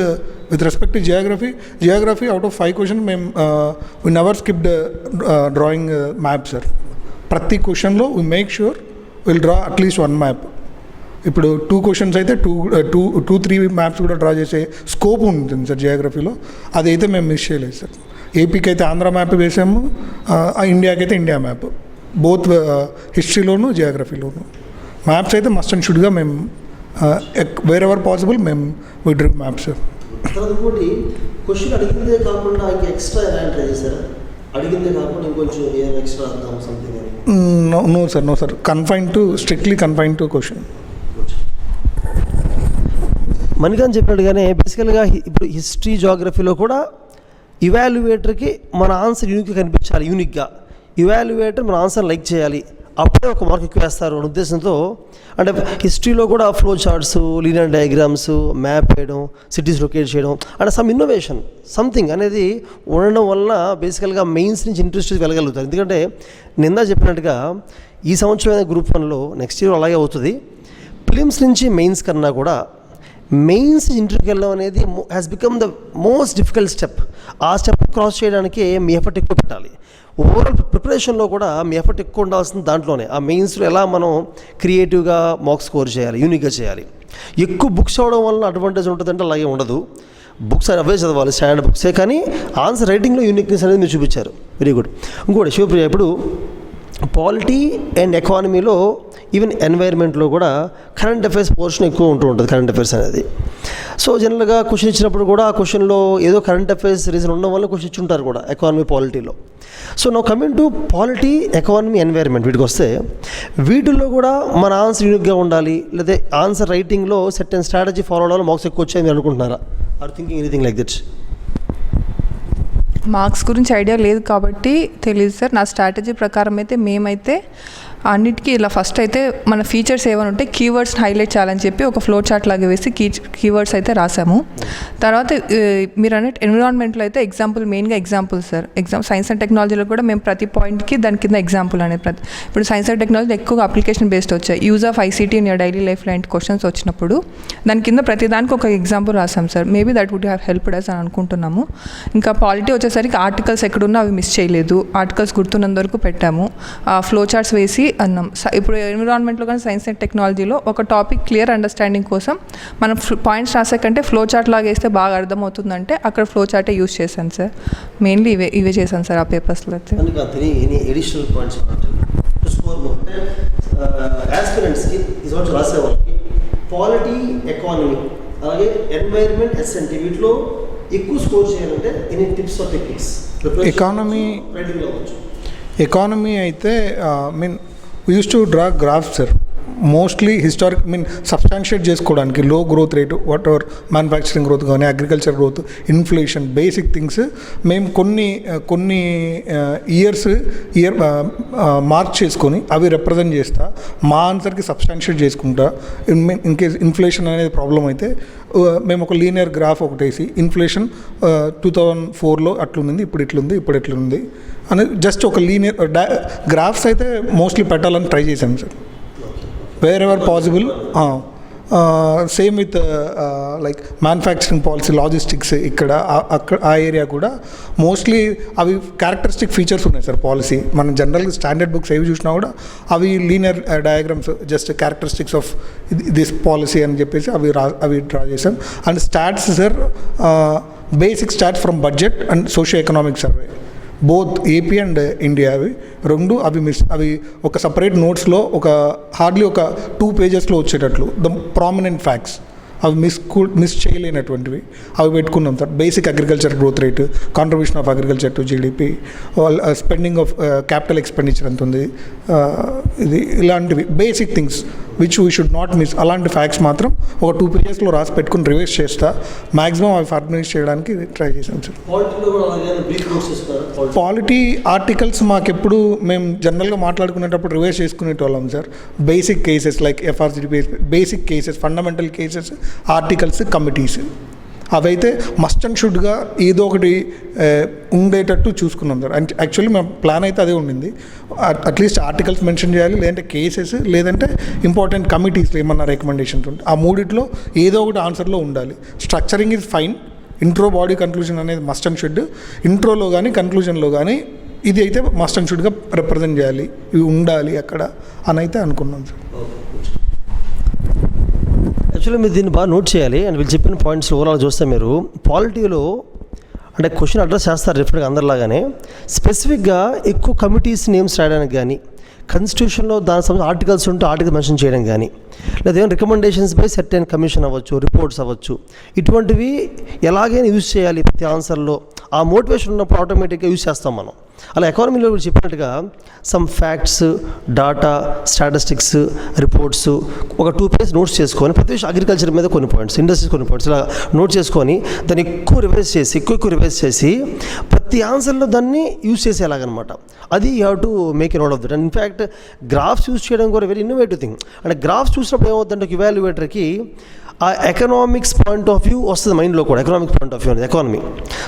with respect to geography out of 5 question మేము we never skipped drawing map sir. ప్రతి క్వశ్చన్లో we make sure will draw at least 1 map. ఇప్పుడు 2 క్వశ్చన్స్ అయితే 2-3 మ్యాప్స్ కూడా డ్రా చేసే స్కోప్ ఉంటుంది సార్ జియోగ్రఫీలో. అదైతే మేము మిస్ చేయలేదు సార్. ఏపీకి అయితే ఆంధ్ర మ్యాప్ వేసాము, ఇండియాకి అయితే ఇండియా మ్యాప్, బోత్ హిస్టరీలోను జియోగ్రఫీలోను. మ్యాప్స్ అయితే మస్ట్ అండ్ షుడ్గా మేము వేర్ ఎవర్ పాసిబుల్ మేము వి డ్రీ మ్యాప్స్ సార్.
ఇంకోటి క్వశ్చన్ అడిగిందే కాకుండా ఎక్స్ట్రా ఎలా ట్రై చేశారా? అడిగిందే కాకుండా ఇంకొంచెం ఏం ఎక్స్ట్రా అర్థం something?
No sir, strictly confine to question.
Manikanth చెప్పినట్టుగానే బేసికల్గా ఇప్పుడు హిస్టరీ, జాగ్రఫీలో కూడా ఇవాల్యుయేటర్కి మన ఆన్సర్ యూనిక్గా కనిపించాలి. యూనిక్గా ఇవాల్యుయేటర్ మన ఆన్సర్ లైక్ చేయాలి, అప్పుడే ఒక మార్క్ ఎక్కువ వేస్తారు అనే ఉద్దేశంతో. అంటే హిస్టరీలో కూడా flow charts, linear diagrams, map వేయడం, సిటీస్ లొకేట్ చేయడం, అంటే సమ్ ఇన్నోవేషన్ సంథింగ్ అనేది ఉండడం వల్ల బేసికల్గా మెయిన్స్ నుంచి ఇంట్రెస్ట్ వెళ్ళగలుగుతారు. ఎందుకంటే నిందా చెప్పినట్టుగా ఈ సంవత్సరం గ్రూప్ 1లో నెక్స్ట్ ఇయర్ అలాగే అవుతుంది. ప్రిలిమ్స్ నుంచి మెయిన్స్ కన్నా కూడా మెయిన్స్ ఇంటర్వ్యూకి వెళ్ళడం అనేది has become the most difficult step. ఆ స్టెప్ క్రాస్ చేయడానికి మీ ఎఫర్ట్ ఎక్కువ పెట్టాలి. ఓవరాల్ ప్రిపరేషన్లో కూడా మీ ఎఫర్ట్ ఎక్కువ ఉండాల్సింది దాంట్లోనే. ఆ మెయిన్స్లో ఎలా మనం క్రియేటివ్గా మార్క్స్ స్కోర్ చేయాలి, యూనిక్గా చేయాలి. ఎక్కువ బుక్స్ అవడం వల్ల అడ్వాంటేజ్ ఉంటుందంటే అలాగే ఉండదు. బుక్స్ అవే చదవాలి, స్టాండర్డ్ బుక్సే, కానీ ఆన్సర్ రైటింగ్లో యూనిక్నెస్ అనేది మీరు చూపించారు. Very good. ఇంకోటి శివప్రియ, ఇప్పుడు పాలిటీ అండ్ ఎకానమీలో ఈవెన్ ఎన్వైర్న్మెంట్లో కూడా కరెంట్ అఫైర్స్ పోర్షన్ ఎక్కువ ఉంటుంది కరెంట్ అఫైర్స్ అనేది. సో జనరల్గా క్వశ్చన్ ఇచ్చినప్పుడు కూడా ఆ క్వశ్చన్లో ఏదో కరెంట్ అఫైర్స్ రీజన్ ఉండడం వల్ల క్వశ్చన్ ఇచ్చుంటారు కూడా ఎకానమీ, పాలిటీలో. So now coming to polity, economy, environment, వీటికి వస్తే వీటిల్లో కూడా మన ఆన్సర్ యూనిక్గా ఉండాలి, లేదా ఆన్సర్ రైటింగ్లో సెట్ అండ్ స్ట్రాటజీ ఫాలో అవడం మార్క్స్ ఎక్కువ వచ్చాయని మీరు అనుకుంటున్నారా? Or thinking anything like that?
Marks గురించి ఐడియా లేదు కాబట్టి తెలియదు సార్. నా స్ట్రాటజీ ప్రకారం అయితే మేమైతే అన్నిటికీ ఇలా ఫస్ట్ అయితే మన ఫీచర్స్ ఏమైనా ఉంటే కీవర్డ్స్ని హైలైట్ చేయాలని చెప్పి ఒక ఫ్లో చార్ట్ లాగా వేసి కీవర్డ్స్ అయితే రాసాము. తర్వాత మీరు అన్నట్టు ఎన్విరాన్మెంట్లో అయితే మెయిన్గా ఎగ్జాంపుల్ సార్. సైన్స్ అండ్ టెక్నాలజీలో కూడా మేము ప్రతి పాయింట్కి దాని కింద ఎగ్జాంపుల్ అనేది ఇప్పుడు సైన్స్ అండ్ టెక్నాలజీ ఎక్కువగా అప్లికేషన్ బేస్డ్ వచ్చాయి. Use of ICT in your daily life లాంటి క్వశ్చన్స్ వచ్చినప్పుడు దాని కింద ప్రతి దానికి ఒక ఎగ్జాంపుల్ రాసాం sir. Maybe that would have helped us అని అనుకుంటున్నాము. ఇంకా పాలిటీ వచ్చేసరికి ఆర్టికల్స్ ఎక్కడున్నా అవి మిస్ చేయలేదు, ఆర్టికల్స్ గుర్తున్నంత వరకు పెట్టాము. ఫ్లో చార్ట్స్ వేసి అన్నాం. ఇప్పుడు ఎన్విరాన్మెంట్లో కానీ సైన్స్ అండ్ టెక్నాలజీలో ఒక టాపిక్ క్లియర్ అండర్స్టాండింగ్ కోసం మనం పాయింట్స్ రాసే కంటే ఫ్లో చార్ట్ లాగా వేస్తే బాగా అర్థమవుతుందంటే అక్కడ ఫ్లో చార్టే యూజ్ చేశాను సార్. మెయిన్లీ ఇవే చేశాను సార్ ఆ పేపర్స్లో అయితే.
పాలిటీ, ఎకానమీ, అలాగే ఎన్వైర్న్మెంట్, ఎస్ఎన్టీ, వీటిలో ఎక్కువ స్కోర్ చేయాలంటే any tips or techniques?
Economy అయితే mean we use to draw graph sir. Mostly historic substantiate చేసుకోవడానికి low growth rate whatever manufacturing growth కానీ agriculture growth inflation basic things మేము కొన్ని year mark చేసుకొని అవి రిప్రజెంట్ చేస్తా మా ఆన్సర్కి సబ్స్టాన్షియేట్ చేసుకుంటా. ఇన్ కేస్ ఇన్ఫ్లేషన్ అనేది ప్రాబ్లం అయితే మేము ఒక లీనియర్ గ్రాఫ్ ఒకటి వేసి ఇన్ఫ్లేషన్ 2004లో అట్లుంది, ఇప్పుడు ఎట్లుంది అనేది జస్ట్ ఒక లీనియర్ గ్రాఫ్స్ అయితే మోస్ట్లీ పెట్టాలని ట్రై చేశాను sir. Wear ever possible. Same with like manufacturing policy, logistics ఇక్కడ అక్కడ ఆ ఏరియా కూడా మోస్ట్లీ అవి క్యారెక్టరిస్టిక్ ఫీచర్స్ ఉన్నాయి సార్ పాలసీ. మనం జనరల్గా స్టాండర్డ్ బుక్స్ ఏవి చూసినా కూడా అవి linear diagrams just characteristics of this policy అని చెప్పేసి అవి డ్రా చేసాం. And stats sir, basic stats from budget and socio economic survey both AP and India అవి ఒక సపరేట్ నోట్స్లో హార్డ్లీ ఒక 2 పేజెస్లో వచ్చేటట్లు ద ప్రామినెంట్ ఫ్యాక్ట్స్ అవి మిస్ చేయలేనటువంటివి అవి పెట్టుకున్నాం sir. Basic agriculture growth rate, contribution of agriculture to GDP, spending of capital expenditure ఎంత ఉంది, ఇది ఇలాంటివి basic things which we should not miss. అలాంటి ఫ్యాక్ట్స్ మాత్రం ఒక 2 పేజెస్లో రాసి పెట్టుకుని రివైజ్ చేస్తా. మ్యాక్సిమం అవి ఫర్నిష్ చేయడానికి ట్రై చేశాం సార్. పాలిటీ ఆర్టికల్స్ మాకెప్పుడు మేము జనరల్గా మాట్లాడుకునేటప్పుడు రివైజ్ చేసుకునేటోళ్ళం sir. Basic cases like FRCDP, basic cases, fundamental cases, articles, committees అవైతే మస్ట్ అండ్ షుడ్గా ఏదో ఒకటి ఉండేటట్టు చూసుకున్నాం సార్. అండ్ యాక్చువల్లీ మా ప్లాన్ అయితే అదే ఉండింది. అట్లీస్ట్ ఆర్టికల్స్ మెన్షన్ చేయాలి, లేదంటే కేసెస్, లేదంటే ఇంపార్టెంట్ కమిటీస్లో ఏమన్నా రికమెండేషన్స్ ఉంటాయి. ఆ మూడిట్లో ఏదో ఒకటి ఆన్సర్లో ఉండాలి. Structuring is fine, intro, body, conclusion అనేది మస్ట్ అండ్ షుడ్. ఇంట్రోలో కానీ కన్క్లూజన్లో కానీ ఇది అయితే మస్ట్ అండ్ షుడ్గా రిప్రజెంట్ చేయాలి, ఇవి ఉండాలి అక్కడ అని అయితే అనుకున్నాం సార్.
యాక్చువల్లీ మీరు దీన్ని బాగా నోట్ చేయాలి. అండ్ వీళ్ళు చెప్పిన పాయింట్స్ ఓవరాల్ చూస్తే మీరు పాలిటీలో అంటే క్వశ్చన్ అడ్రస్ చేస్తారు డెఫినెట్గా అందరిలాగానే. స్పెసిఫిక్గా ఎక్కువ కమిటీస్ నేమ్స్ రాయడానికి కానీ, కాన్స్టిట్యూషన్లో దానికి సంబంధించిన ఆర్టికల్స్ ఉంటే ఆర్టికల్ మెన్షన్ చేయడం కానీ, లేదా ఏమైనా రికమెండేషన్స్ బై సర్టెన్ కమిషన్ అవ్వచ్చు, రిపోర్ట్స్ అవ్వచ్చు, ఇటువంటివి ఎలాగైనా యూజ్ చేయాలి ప్రతి ఆన్సర్లో. ఆ మోటివేషన్ ఉన్నప్పుడు ఆటోమేటిక్గా యూజ్ చేస్తాం మనం. అలా ఎకానమీలో చెప్పినట్టుగా some facts, data, statistics, reports ఒక 2 పేజ్ నోట్స్ చేసుకొని ప్రతి విషయం అగ్రికల్చర్ మీద కొన్ని పాయింట్స్, ఇండస్ట్రీస్ కొన్ని పాయింట్స్ ఇలా నోట్ చేసుకొని దాన్ని ఎక్కువ రివైజ్ చేసి ప్రతి ఆన్సర్లో దాన్ని యూజ్ చేసేలాగనమాట. అది you have to make a note of that. And in fact graphs use చేయడం కూడా వెరీ ఇన్నోవేటివ్ థింగ్. అంటే గ్రాఫ్స్ చూసినప్పుడు ఏమవుతుందంటే ఒక ఇవాల్యుయేటర్కి ఆ ఎకనామిక్స్ పాయింట్ ఆఫ్ వ్యూ వస్తుంది మైండ్లో కూడా. ఎకనామిక్ పాయింట్ ఆఫ్ వ్యూ అనేది ఎకానమీ.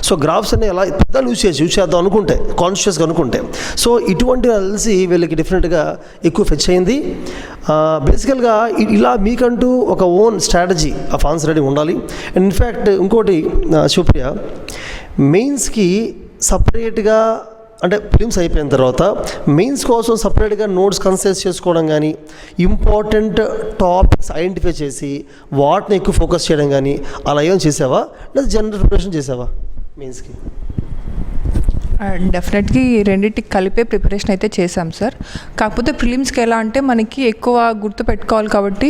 సో గ్రాఫ్స్ అన్ని ఎలా పెద్దలు యూజ్ చేద్దాం అనుకుంటే, కాన్షియస్గా అనుకుంటే. సో ఇటువంటి తెలిసి వీళ్ళకి డిఫరెంట్గా ఎక్కువ ఫెచ్ అయింది. బేసికల్గా ఇలా మీకంటూ ఒక own strategy of answer writing ఉండాలి. అండ్ ఇన్ఫ్యాక్ట్ ఇంకోటి శివప్రియ, మెయిన్స్కి సపరేట్గా అంటే ఫిలిమ్స్ అయిపోయిన తర్వాత మెయిన్స్ కోసం సపరేట్గా నోట్స్ కన్సైజ్ చేసుకోవడం కానీ, ఇంపార్టెంట్ టాపిక్స్ ఐడెంటిఫై చేసి వాటిని ఎక్కువ ఫోకస్ చేయడం కానీ అలా ఏమైనా చేసావా, లేదా జనరల్ ప్రిపరేషన్ చేసావా మెయిన్స్కి?
డెఫినెట్గా ఈ రెండింటికి కలిపే ప్రిపరేషన్ అయితే చేశాం సార్. కాకపోతే ప్రిలిమ్స్కి ఎలా అంటే మనకి ఎక్కువ గుర్తు పెట్టుకోవాలి కాబట్టి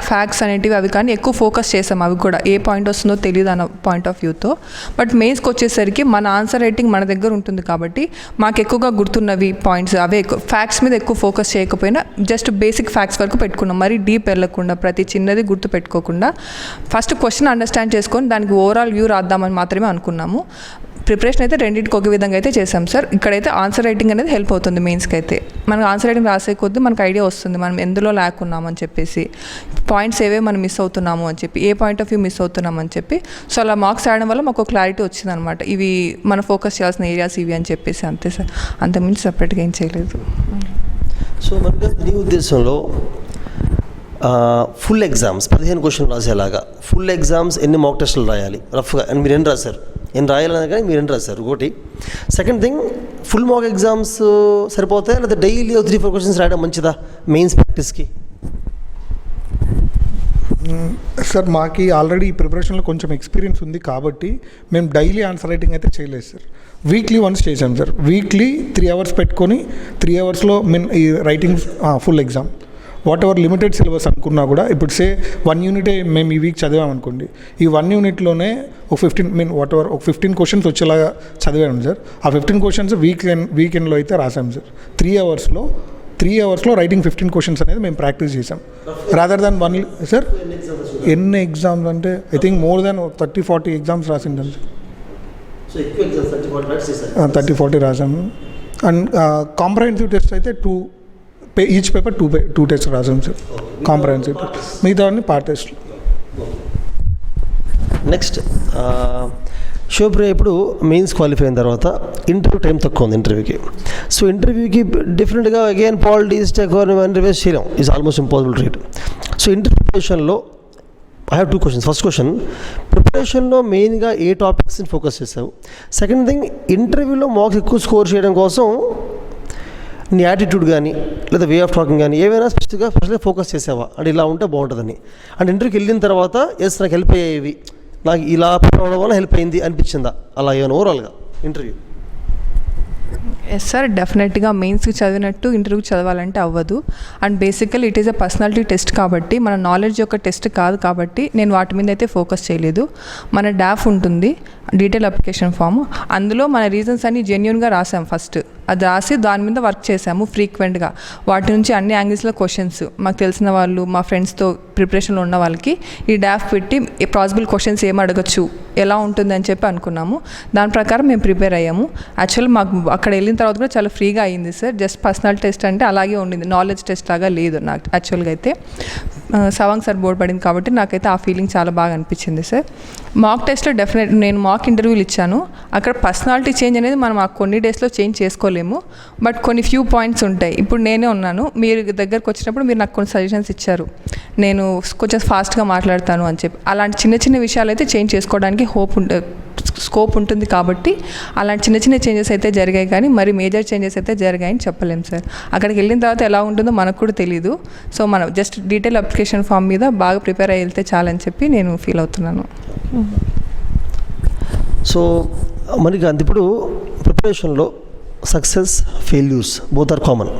ఫ్యాక్ట్స్ అనేటివి అవి కానీ ఎక్కువ ఫోకస్ చేసాం. అవి కూడా ఏ పాయింట్ వస్తుందో తెలియదు అన్న పాయింట్ ఆఫ్ వ్యూతో. బట్ మెయిన్స్కి వచ్చేసరికి మన ఆన్సర్ రైటింగ్ మన దగ్గర ఉంటుంది కాబట్టి మాకు ఎక్కువగా గుర్తున్నవి పాయింట్స్ అవే ఎక్కువ. ఫ్యాక్ట్స్ మీద ఎక్కువ ఫోకస్ చేయకపోయినా జస్ట్ బేసిక్ ఫ్యాక్ట్స్ వరకు పెట్టుకున్నాం. మరీ డీప్ వెళ్ళకుండా ప్రతి చిన్నది గుర్తు పెట్టుకోకుండా ఫస్ట్ క్వశ్చన్ అండర్స్టాండ్ చేసుకొని దానికి ఓవరాల్ వ్యూ రాద్దామని మాత్రమే అనుకున్నాము. ప్రిపరేషన్ అయితే రెండింటికి ఒక విధంగా అయితే చేసాం సార్. ఇక్కడైతే ఆన్సర్ రైటింగ్ అనేది హెల్ప్ అవుతుంది మెయిన్స్కి అయితే. మనకు ఆన్సర్ రైటింగ్ రాసే కొద్దీ మనకు ఐడియా వస్తుంది మనం ఎందులో లేకున్నామని చెప్పేసి, పాయింట్స్ ఏవే మనం మిస్ అవుతున్నాము అని చెప్పి, ఏ పాయింట్ ఆఫ్ వ్యూ మిస్ అవుతున్నామని చెప్పి. సో అలా మార్క్స్ రాయడం వల్ల మాకు క్లారిటీ వచ్చింది అనమాట. ఇవి మనం ఫోకస్ చేయాల్సిన ఏరియాస్ ఇవి అని చెప్పేసి. అంతే సార్, అంతకుమించి సపరేట్గా ఏం చేయలేదు.
సో మనకి నీ ఉద్దేశంలో ఫుల్ ఎగ్జామ్స్ 15 క్వశ్చన్లు రాసేలాగా ఫుల్ ఎగ్జామ్స్ ఎన్ని మాక్ టెస్టులు రాయాలి రఫ్గా? అండ్ మీరు ఎన్ని రాశారు, ఎన్ని రాయాలన్నా కానీ మీరు ఎన్ని రాశారు? ఒకటి. Second thing, full mock exams సరిపోతాయా, లేదా డైలీ 3-4 క్వశ్చన్స్ రాయడం మంచిదా మెయిన్స్ ప్రాక్టీస్కి?
సార్ మాకు ఆల్రెడీ ఈ ప్రిపరేషన్లో కొంచెం ఎక్స్పీరియన్స్ ఉంది కాబట్టి మేము డైలీ ఆన్సర్ రైటింగ్ అయితే చేయలేదు సార్. వీక్లీ వన్స్ చేసాం సార్. వీక్లీ 3 hours పెట్టుకొని 3 hours ఈ writing full exam what ever limited syllabus అనుకున్నా కూడా, ఇప్పుడు సే 1 యూనిటే మేము ఈ వీక్ చదివామనుకోండి, ఈ 1 యూనిట్లోనే ఒక 15 వాట్ ఎవర్ ఒక 15 క్వశ్చన్స్ వచ్చేలాగా చదివాము సార్. ఆ 15 క్వశ్చన్స్ వీకెండ్లో అయితే రాసాం సార్. 3 hours 3 అవర్స్లో రైటింగ్ 15 క్వశ్చన్స్ అనేది మేము ప్రాక్టీస్ చేసాం రాదర్ దాన్ వన్. సార్ ఎన్ని ఎగ్జామ్స్ అంటే I think more than 30-40 exams రాసింటాను సార్. 30-40 రాసాము. అండ్ కాంప్రహెన్సివ్ టెస్ట్ అయితే ఈచ్ పేపర్ 2 టెస్ట్ రాసాం సార్ కాంప్రహెన్సివ్ టెస్ట్, మిగతా అన్ని పార్ట్ టెస్ట్.
నెక్స్ట్ శివప్రియ ఇప్పుడు మెయిన్స్ క్వాలిఫై అయిన తర్వాత ఇంటర్వ్యూ టైం తక్కువ ఉంది ఇంటర్వ్యూకి. సో ఇంటర్వ్యూకి డిఫరెంట్గా అగైన్ పాలిటిక్స్ ఎకానమీ రివైజ్ చేయడం is almost impossible to read. So interview ప్రిపరేషన్లో I have 2 questions. First question, ప్రిపరేషన్లో మెయిన్గా ఏ టాపిక్స్ని ఫోకస్ చేసావు? సెకండ్ థింగ్, ఇంటర్వ్యూలో మార్క్స్ ఎక్కువ స్కోర్ చేయడం కోసం నీ యాటిట్యూడ్ కానీ లేదా వే ఆఫ్ టాకింగ్ కానీ ఏవైనా స్పెషల్గా ఫోకస్ చేసావా? అంటే ఇలా ఉంటే బాగుంటుందని. అంటే ఇంటర్వ్యూకి వెళ్ళిన తర్వాత నాకు హెల్ప్ అయ్యేవి, నాకు ఇలా అవడం వల్ల హెల్ప్ అయింది అనిపించిందా? అలా ఏమైనా ఓవరాల్గా ఇంటర్వ్యూ?
ఎస్ సార్, డెఫినెట్గా మెయిన్స్కి చదివినట్టు ఇంటర్వ్యూకి చదవాలంటే అవ్వదు. అండ్ బేసికల్ it is a personality test కాబట్టి, మన నాలెడ్జ్ యొక్క టెస్ట్ కాదు కాబట్టి నేను వాటి మీద అయితే ఫోకస్ చేయలేదు. మన డాఫ్ ఉంటుంది, డీటెయిల్ అప్లికేషన్ ఫామ్, అందులో మన రీజన్స్ అన్ని జెన్యూన్గా రాసాం. ఫస్ట్ అది రాసి దాని మీద వర్క్ చేసాము ఫ్రీక్వెంట్గా. వాటి నుంచి అన్ని యాంగిల్స్లో క్వశ్చన్స్ మాకు తెలిసిన వాళ్ళు, మా ఫ్రెండ్స్తో ప్రిపరేషన్లో ఉన్న వాళ్ళకి ఈ డాఫ్ పెట్టి పాసిబుల్ క్వశ్చన్స్ ఏం అడగచ్చు, ఎలా ఉంటుంది అని చెప్పి అనుకున్నాము. దాని ప్రకారం మేము ప్రిపేర్ అయ్యాము. యాక్చువల్లీ మాకు అక్కడ వెళ్ళిన తర్వాత కూడా చాలా ఫ్రీగా అయింది సార్. జస్ట్ పర్సనల్ టెస్ట్ అంటే అలాగే ఉండింది, నాలెడ్జ్ టెస్ట్ లాగా లేదు నాకు. యాక్చువల్గా అయితే సవాంగ్ సార్ బోర్డు పడింది కాబట్టి నాకైతే ఆ ఫీలింగ్ చాలా బాగా అనిపించింది సార్. మాక్ టెస్ట్లో డెఫినెట్ నేను మాక్ ఇంటర్వ్యూలు ఇచ్చాను. అక్కడ పర్సనాలిటీ చేంజ్ అనేది మనం ఆ కొన్ని డేస్లో చేంజ్ చేసుకోలేము, బట్ కొన్ని ఫ్యూ పాయింట్స్ ఉంటాయి. ఇప్పుడు నేనే ఉన్నాను, మీరు దగ్గరకు వచ్చినప్పుడు మీరు నాకు కొన్ని సజెషన్స్ ఇచ్చారు, నేను కొంచెం ఫాస్ట్గా మాట్లాడతాను అని చెప్పి. అలాంటి చిన్న చిన్న విషయాలు అయితే చేంజ్ చేసుకోవడానికి స్కోప్ ఉంటుంది కాబట్టి అలాంటి చిన్న చిన్న చేంజెస్ అయితే జరిగాయి, కానీ మరి మేజర్ చేంజెస్ అయితే జరిగాయని చెప్పలేము సార్. అక్కడికి వెళ్ళిన తర్వాత ఎలా ఉంటుందో మనకు కూడా తెలియదు. సో మనం జస్ట్ డీటెయిల్ అప్లికేషన్ ఫామ్ మీద బాగా ప్రిపేర్ అయ్యి వెళ్తే చాలని చెప్పి నేను ఫీల్ అవుతున్నాను.
సో మనకి అంత ఇప్పుడు ప్రిపరేషన్లో success failures both are common.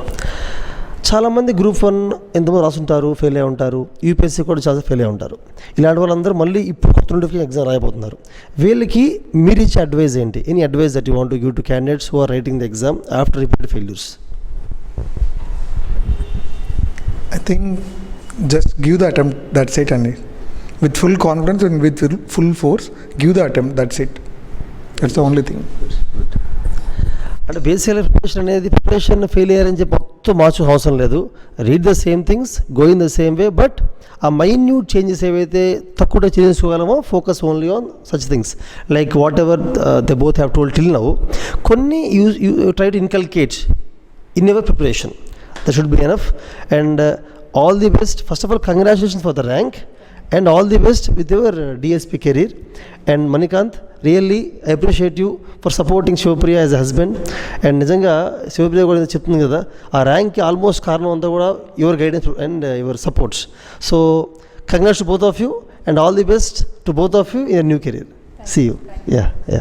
చాలామంది గ్రూప్ 1 ఎంతమంది రాసుంటారు, ఫెయిల్ అయి ఉంటారు. యూపీఎస్సీ కూడా చాలా ఫెయిల్ అయి ఉంటారు. ఇలాంటి వాళ్ళందరూ మళ్ళీ ఇప్పుడు కొత్త నోటిఫికేషన్ ఎగ్జామ్ రాయబోతున్నారు. వీళ్ళకి మీరు ఇచ్చే అడ్వైజ్ ఏంటి? Any advice that you want to give to candidates who are writing the exam after repeated failures?
I think just give the attempt, that's it, and with full confidence and with full force, give the attempt, that's it. That's the only thing.
అంటే బేసికల్ preparation fail అయ్యారని చెప్పి మొత్తం మార్చు అవసరం లేదు. Read the same things, go in the same way, but ఆ minute changes ఏవైతే తక్కువ చేంజ్ చేసుకోగలమో focus only on such things like whatever they both have told till now. కొన్ని you try to inculcate in your preparation, that should be enough. And all the best. First of all, congratulations for the rank and all the best with your DSP career. And Manikant, really I appreciate you for supporting Shivpriya as a husband. And నిజంగా శివప్రియ కూడా చెప్తుంది కదా, ఆ ర్యాంక్కి almost కారణం అంతా కూడా your guidance and your supports. So congrats to both of you and all the best to both of you in your new career. See you. Yeah.